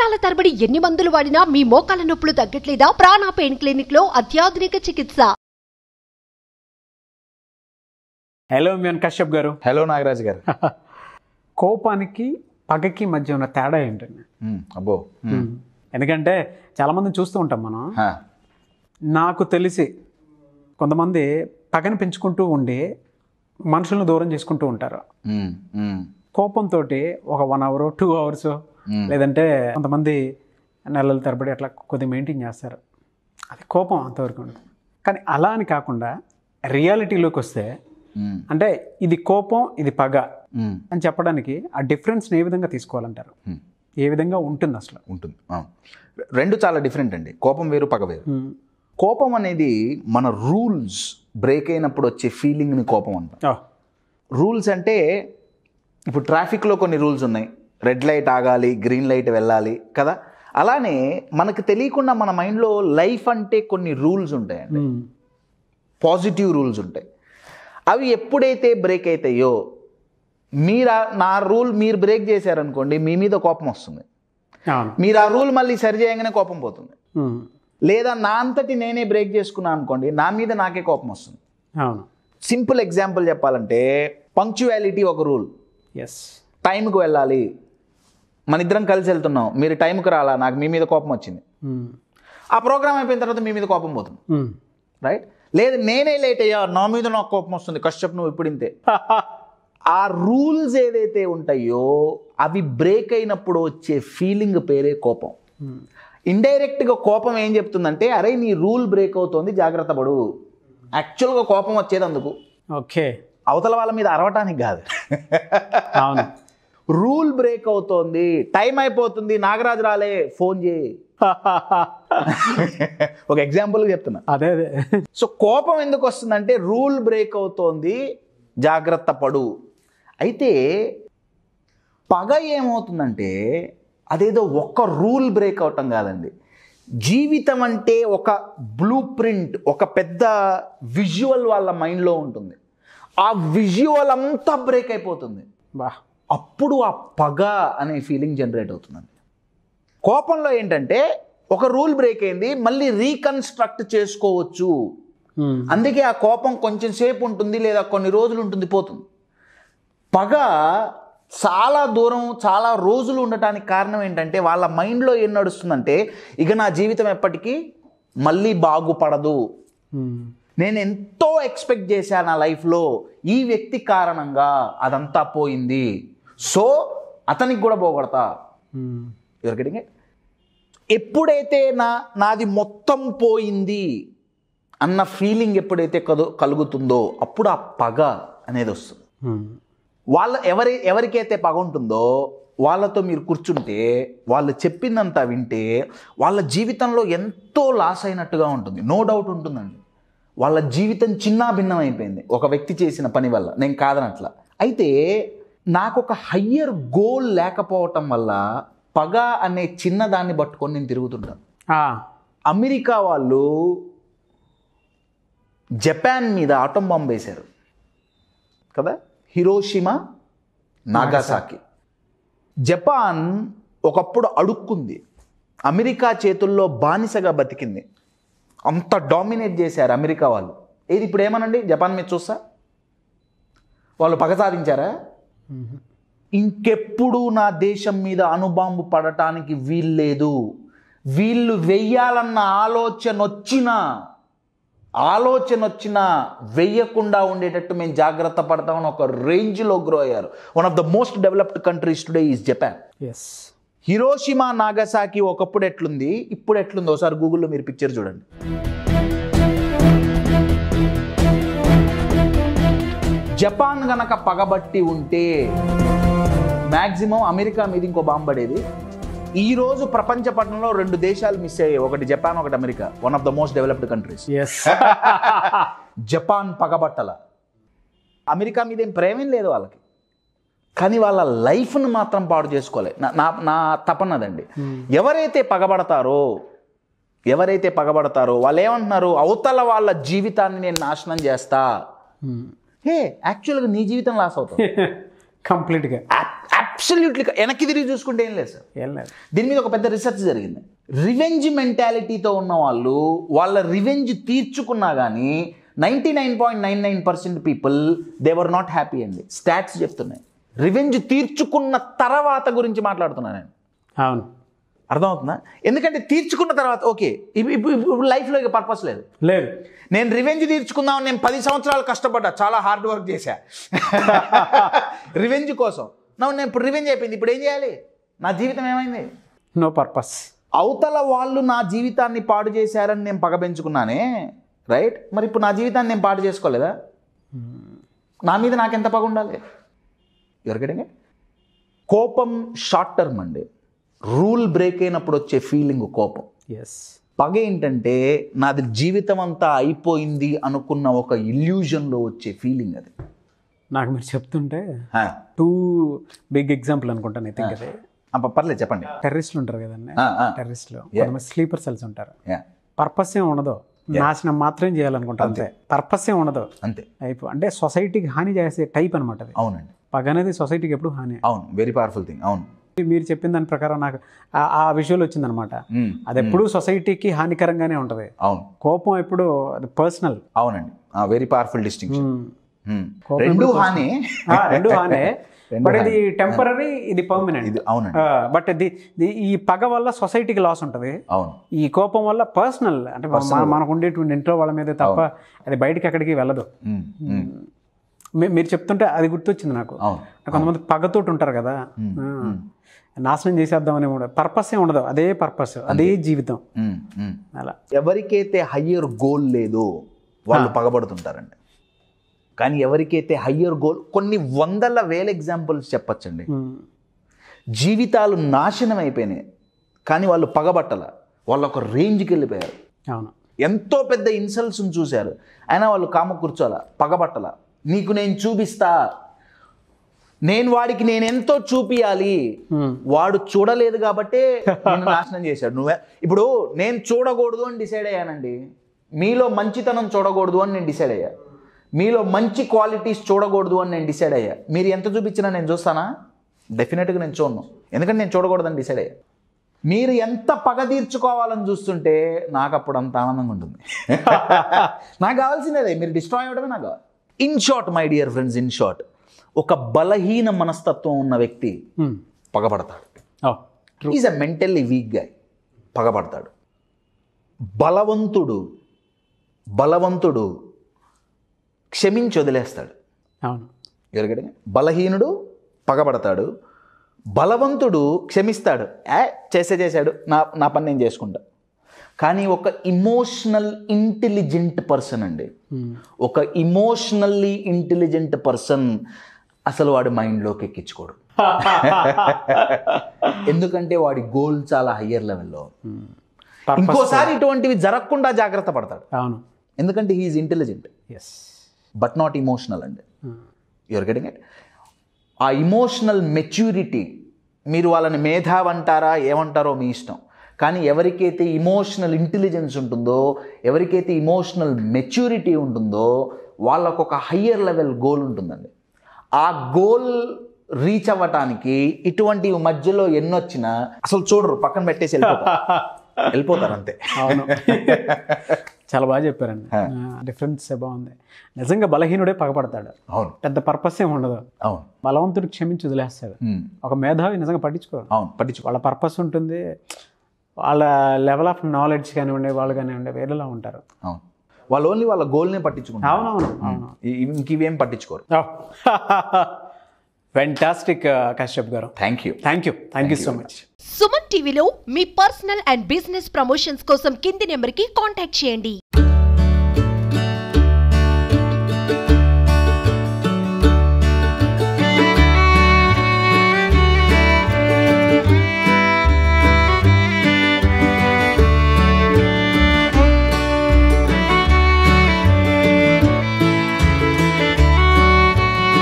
సంవత్సరాల తరబడి ఎన్ని మందులు వాడినా మీ మోకాల నొప్పులు తగ్గట్లేదా? ప్రాణ పెయిన్ క్లినిక్ లో అత్యాధునిక చికిత్స. హలో మియన్ కశ్యప్ గారు. హలో నాగరాజ్ గారు. కోపానికి పగకి మధ్య ఉన్న తేడా ఏంటండి? అబ్బో, ఎందుకంటే చాలామందిని చూస్తూ ఉంటాం మనం. నాకు తెలిసి కొంతమంది పగని పెంచుకుంటూ ఉండి మనుషులను దూరం చేసుకుంటూ ఉంటారు. కోపంతో ఒక 1 hour 2 hours లేదంటే కొంతమంది నెలల తరబడి అట్లా కొద్దిగా మెయింటైన్ చేస్తారు. అది కోపం అంతవరకు ఉంటుంది. కానీ అలా అని కాకుండా రియాలిటీలోకి వస్తే అంటే ఇది కోపం, ఇది పగ అని చెప్పడానికి ఆ డిఫరెన్స్ని ఏ విధంగా తీసుకోవాలంటారు? ఏ విధంగా ఉంటుంది అసలు? ఉంటుంది. రెండు చాలా డిఫరెంట్ అండి. కోపం వేరు, పగ వేరు. కోపం అనేది మన రూల్స్ బ్రేక్ అయినప్పుడు వచ్చే ఫీలింగ్ని కోపం అంటాం. రూల్స్ అంటే ఇప్పుడు ట్రాఫిక్లో కొన్ని రూల్స్ ఉన్నాయి. రెడ్ లైట్ ఆగాలి, గ్రీన్ లైట్ వెళ్ళాలి కదా. అలానే మనకు తెలియకుండా మన మైండ్లో లైఫ్ అంటే కొన్ని రూల్స్ ఉంటాయండి, పాజిటివ్ రూల్స్ ఉంటాయి. అవి ఎప్పుడైతే బ్రేక్ అవుతాయో, నా రూల్ మీరు బ్రేక్ చేశారనుకోండి, మీ మీద కోపం వస్తుంది. మీరు ఆ రూల్ మళ్ళీ సరి చేయగానే కోపం పోతుంది. లేదా నా అంతటి నేనే బ్రేక్ చేసుకున్నాను అనుకోండి, నా మీద నాకే కోపం వస్తుంది. సింపుల్ ఎగ్జాంపుల్ చెప్పాలంటే పంక్చువాలిటీ ఒక రూల్. టైంకి వెళ్ళాలి, మన ఇద్దరం కలిసి వెళ్తున్నాం, మీరు టైంకి రాలా, నాకు మీ మీద కోపం వచ్చింది. ఆ ప్రోగ్రామ్ అయిపోయిన తర్వాత మీ మీద కోపం పోతుంది, రైట్? లేదు నేనే లేట్ అయ్యా, నా మీద నాకు కోపం వస్తుంది, కష్టం నువ్వు ఇప్పుడు ఇంతే. ఆ రూల్స్ ఏదైతే ఉంటాయో అవి బ్రేక్ అయినప్పుడు వచ్చే ఫీలింగ్ పేరే కోపం. ఇండైరెక్ట్గా కోపం ఏం చెప్తుందంటే, అరే నీ రూల్ బ్రేక్ అవుతోంది, జాగ్రత్త పడు. యాక్చువల్గా కోపం వచ్చేది అందుకు, ఓకే, అవతల వాళ్ళ మీద అరవటానికి కాదు. అవును, రూల్ బ్రేక్ అవుతోంది, టైం అయిపోతుంది, నాగరాజు రాలే, ఫోన్ చేయి. ఒక ఎగ్జాంపుల్ చెప్తున్నా. అదే సో కోపం ఎందుకు వస్తుందంటే రూల్ బ్రేక్ అవుతోంది, జాగ్రత్త పడు. అయితే పగ ఏమవుతుందంటే అదేదో ఒక్క రూల్ బ్రేక్ అవటం కాదండి. జీవితం అంటే ఒక బ్లూ ప్రింట్, ఒక పెద్ద విజువల్ వాళ్ళ మైండ్లో ఉంటుంది. ఆ విజువల్ అంతా బ్రేక్ అయిపోతుంది. అప్పుడు ఆ పగ అనే ఫీలింగ్ జనరేట్ అవుతుందండి. కోపంలో ఏంటంటే ఒక రూల్ బ్రేక్ అయింది, మళ్ళీ రీకన్స్ట్రక్ట్ చేసుకోవచ్చు. అందుకే ఆ కోపం కొంచెం సేపు ఉంటుంది, లేదా కొన్ని రోజులు ఉంటుంది, పోతుంది. పగ చాలా దూరం, చాలా రోజులు ఉండటానికి కారణం ఏంటంటే వాళ్ళ మైండ్లో ఏం నడుస్తుందంటే, ఇక నా జీవితం ఎప్పటికీ మళ్ళీ బాగుపడదు, నేను ఎంతో ఎక్స్పెక్ట్ చేశాను నా లైఫ్లో, ఈ వ్యక్తి కారణంగా అదంతా పోయింది, సో అతనికి కూడా పోగొడతా. ఎప్పుడైతే నాది మొత్తం పోయింది అన్న ఫీలింగ్ ఎప్పుడైతే కలుగుతుందో అప్పుడు ఆ పగ అనేది వస్తుంది. ఎవరికైతే పగ ఉంటుందో వాళ్ళతో మీరు కూర్చుంటే, వాళ్ళు చెప్పిందంతా వింటే వాళ్ళ జీవితంలో ఎంతో లాస్ అయినట్టుగా ఉంటుంది. నో డౌట్ ఉంటుందండి. వాళ్ళ జీవితం చిన్నా భిన్నం అయిపోయింది ఒక వ్యక్తి చేసిన పని వల్ల, నేను కాదనట్లా. అయితే నాకు ఒక హయ్యర్ గోల్ లేకపోవటం వల్ల పగ అనే చిన్నదాన్ని పట్టుకొని నేను తిరుగుతుంటాను. అమెరికా వాళ్ళు జపాన్ మీద ఆటం బాంబు వేశారు కదా, హిరోషిమా నాగాసాకి. జపాన్ ఒకప్పుడు అడుక్కుంది, అమెరికా చేతుల్లో బానిసగా బతికింది. అంత డామినేట్ చేశారు అమెరికా వాళ్ళు. ఏది ఇప్పుడు ఏమనండి జపాన్ మీద చూస్తా, వాళ్ళు పగ సాధించారా? ఇంకెప్పుడు నా దేశం మీద అణుబాంబు పడటానికి వీల్లేదు. వీళ్ళు వెయ్యాలన్న ఆలోచన వచ్చినా వెయ్యకుండా ఉండేటట్టు మేము జాగ్రత్త పడతామని ఒక రేంజ్లో గ్రో అయ్యారు. One of the most developed countries today is Japan. Hiroshima Nagasaki ఒకప్పుడు ఎట్లుంది, ఇప్పుడు ఎట్లుంది ఒకసారి గూగుల్లో మీరు పిక్చర్ చూడండి. జపాన్ గనక పగబట్టి ఉంటే మ్యాక్సిమం అమెరికా మీద ఇంకో బాంబు పడేది. ఈరోజు ప్రపంచ పట్టణంలో 2 దేశాలు మిస్ అయ్యాయి, ఒకటి జపాన్, ఒకటి America. One of the most developed countries. Japan పగబట్టల. అమెరికా మీద ఏం ప్రేమేం లేదు వాళ్ళకి, కానీ వాళ్ళ లైఫ్ను మాత్రం పాడు చేసుకోలే. నా తపనదండి. ఎవరైతే పగబడతారో వాళ్ళు ఏమంటున్నారు, అవతల వాళ్ళ జీవితాన్ని నేను నాశనం చేస్తా. యాక్చువల్గా నీ జీవితం లాస్ అవుతుంది కంప్లీట్గా. అబ్సల్యూట్లీ వెనక్కి తిరిగి చూసుకుంటే ఏం లేదు సార్. ఏం లేదు. దీని మీద ఒక పెద్ద రీసెర్చ్ జరిగింది. రివెంజ్ మెంటాలిటీతో ఉన్న వాళ్ళు వాళ్ళ రివెంజ్ తీర్చుకున్నా కానీ 99.99% people they were not happy అండి. స్టాట్స్ చెప్తున్నాయి. రివెంజ్ తీర్చుకున్న తర్వాత గురించి మాట్లాడుతున్నాను నేను. అవును, అర్థమవుతుందా? ఎందుకంటే తీర్చుకున్న తర్వాత ఓకే, ఇప్పుడు లైఫ్లో ఇక పర్పస్ లేదు. లేదు. నేను రివెంజ్ తీర్చుకుందామని నేను 10 సంవత్సరాలు కష్టపడ్డా, చాలా హార్డ్ వర్క్ చేశా రివెంజ్ కోసం. నేను ఇప్పుడు రివెంజ్ అయిపోయింది, ఇప్పుడు ఏం చేయాలి? నా జీవితం ఏమైంది? No purpose. అవతల వాళ్ళు నా జీవితాన్ని పాడు చేశారని నేను పగ పెంచుకున్నానే, రైట్? మరి ఇప్పుడు నా జీవితాన్ని నేను పాడు చేసుకోలేదా? నా మీద నాకెంత పగ ఉండాలి? ఎవరికైనా కోపం షార్ట్ టర్మ్ అండి. రూల్ బ్రేక్ అయినప్పుడు వచ్చే ఫీలింగ్ కోపం. ఎస్. పగ ఏంటంటే నాది జీవితం అంతా అయిపోయింది అనుకున్న ఒక ఇల్యూజన్లో వచ్చే ఫీలింగ్ అది. నాకు మీరు చెప్తుంటే 2 బిగ్ ఎగ్జాంపుల్ అనుకుంటాను. ఐ థింక్ అదే. పర్లేదు చెప్పండి. టెర్రరిస్టులు ఉంటారు కదండి, టెర్రరిస్టులు స్లీపర్ సెల్స్ ఉంటారు. పర్పస్ ఏం ఉండదు, నాశనం మాత్రం చేయాలనుకుంటారు అంతే. పర్పస్ ఏం ఉండదు అంతే. అంటే సొసైటీకి హాని చేసే టైప్ అనమాట అది. అవునండి. పగ అనేది సొసైటీకి ఎప్పుడు హాని. అవును, వెరీ పవర్ఫుల్ థింగ్. అవును, మీరు చెప్పిన దాని ప్రకారం నాకు ఆ విజువల్ వచ్చిందనమాట. అది ఎప్పుడు సొసైటీకి హానికరంగానే ఉంటుంది. అవును. కోపం ఎప్పుడు అది పర్సనల్. అవునండి, వెరీ పవర్ఫుల్ డిస్టింక్షన్. రెండు హానే, బట్ ఇది టెంపరీ, ఇది పర్మనెంట్. ఇది అవునండి. బట్ ఈ పగ వల్ల సొసైటీకి లాస్ ఉంటుంది. అవును. ఈ కోపం వల్ల పర్సనల్, అంటే మనకు ఉండేటువంటి ఇంట్లో వాళ్ళ మీద తప్ప అది బయటికి ఎక్కడికి వెళ్ళదు. మీరు చెప్తుంటే అది గుర్తొచ్చింది నాకు. కొంతమంది పగతోటి ఉంటారు కదా, నాశనం చేసేద్దామని పర్పస్ ఏ ఉండదు, అదే పర్పస్, అదే జీవితం. అలా ఎవరికైతే హయ్యర్ గోల్ లేదో వాళ్ళు పగబడుతుంటారండి. కానీ ఎవరికైతే హయ్యర్ గోల్, కొన్ని 100,000 ఎగ్జాంపుల్స్ చెప్పచ్చండి. జీవితాలు నాశనం అయిపోయినాయి కానీ వాళ్ళు పగబట్టల, వాళ్ళు ఒక రేంజ్కి వెళ్ళిపోయారు. అవును. ఎంతో పెద్ద ఇన్సల్ట్స్ని చూశారు అయినా వాళ్ళు కామ కూర్చోాల, పగబట్టల. నీకు నేను చూపిస్తా, నేను వాడికి నేను ఎంతో చూపియాలి, వాడు చూడలేదు కాబట్టే నేను నాశనం చేశాడు. నువ్వే ఇప్పుడు నేను చూడకూడదు అని డిసైడ్ అయ్యానండి. మీలో మంచితనం చూడకూడదు అని నేను డిసైడ్ అయ్యా, మీలో మంచి క్వాలిటీస్ చూడకూడదు అని నేను డిసైడ్ అయ్యా. మీరు ఎంత చూపించినా నేను చూస్తానా? డెఫినెట్గా నేను చూడను, ఎందుకంటే నేను చూడకూడదని డిసైడ్ అయ్యా. మీరు ఎంత పగ తీర్చుకోవాలని చూస్తుంటే నాకు అప్పుడు అంత ఆనందంగా ఉంటుంది. నాకు కావాల్సిందే, మీరు డిస్ట్రాయ్ అవ్వడమే నాకు కావాలి. In short my dear friends, in short, ఒక బలహీన మనస్తత్వం ఉన్న వ్యక్తి పగబడతాడు. Is a mentally weak guy, పగబడతాడు. బలవంతుడు క్షమించి వదిలేస్తాడు. అవును. ఎరగడే బలహీనుడు పగబడతాడు, బలవంతుడు క్షమిస్తాడు. చేశాడు, నా పని నేను చేసుకుంటా. కానీ ఒక ఇమోషనల్ ఇంటెలిజెంట్ పర్సన్ అండి, ఒక ఇమోషనల్లీ ఇంటెలిజెంట్ పర్సన్ అసలు వాడి మైండ్లోకి ఎక్కించుకోడు. ఎందుకంటే వాడి గోల్ చాలా హయ్యర్ లెవెల్లో. ఇంకోసారి ఇటువంటివి జరగకుండా జాగ్రత్త పడతాడు. అవును. ఎందుకంటే he is intelligent but not emotional అండి. You're getting it? ఆ ఇమోషనల్ మెచ్యూరిటీ, మీరు వాళ్ళని మేధావి అంటారా ఏమంటారో మీ ఇష్టం, కానీ ఎవరికైతే ఇమోషనల్ ఇంటెలిజెన్స్ ఉంటుందో, ఎవరికైతే ఇమోషనల్ మెచ్యూరిటీ ఉంటుందో వాళ్ళకు ఒక హయ్యర్ లెవెల్ గోల్ ఉంటుందండి. ఆ గోల్ రీచ్ అవ్వటానికి ఇటువంటి మధ్యలో ఎన్నొచ్చినా అసలు చూడరు, పక్కన పెట్టేసి వెళ్ళిపోతారు అంతే. అవును. చాలా బాగా చెప్పారండి. డిఫరెన్స్ బాగుంది. నిజంగా బలహీనుడే పగపడతాడు. అవును. పెద్ద పర్పస్ ఏమి ఉండదు. అవును. బలవంతుడు క్షమించి వదిలేస్తాడు. ఒక మేధావి నిజంగా పట్టించుకోరు. అవును, పట్టించుకో. వాళ్ళ పర్పస్ ఉంటుంది, వాళ్ళ లెవెల్ ఆఫ్ నాలెడ్జ్ కానివ్వండి, వాళ్ళు కానివ్వండి వేరేలా ఉంటారు. అవును. వాళ్ళు ఓన్లీ వాళ్ళ గోల్నే పట్టించుకుంటారు. అవునవును. ఇంకేం పట్టించుకోరు. ఫెంటాస్టిక్ కశ్యప్ గారు. Thank you so much. Suman టీవీలో మీ పర్సనల్ అండ్ బిజినెస్ ప్రమోషన్స్ కోసం కింది నెంబర్కి కాంటాక్ట్ చేయండి.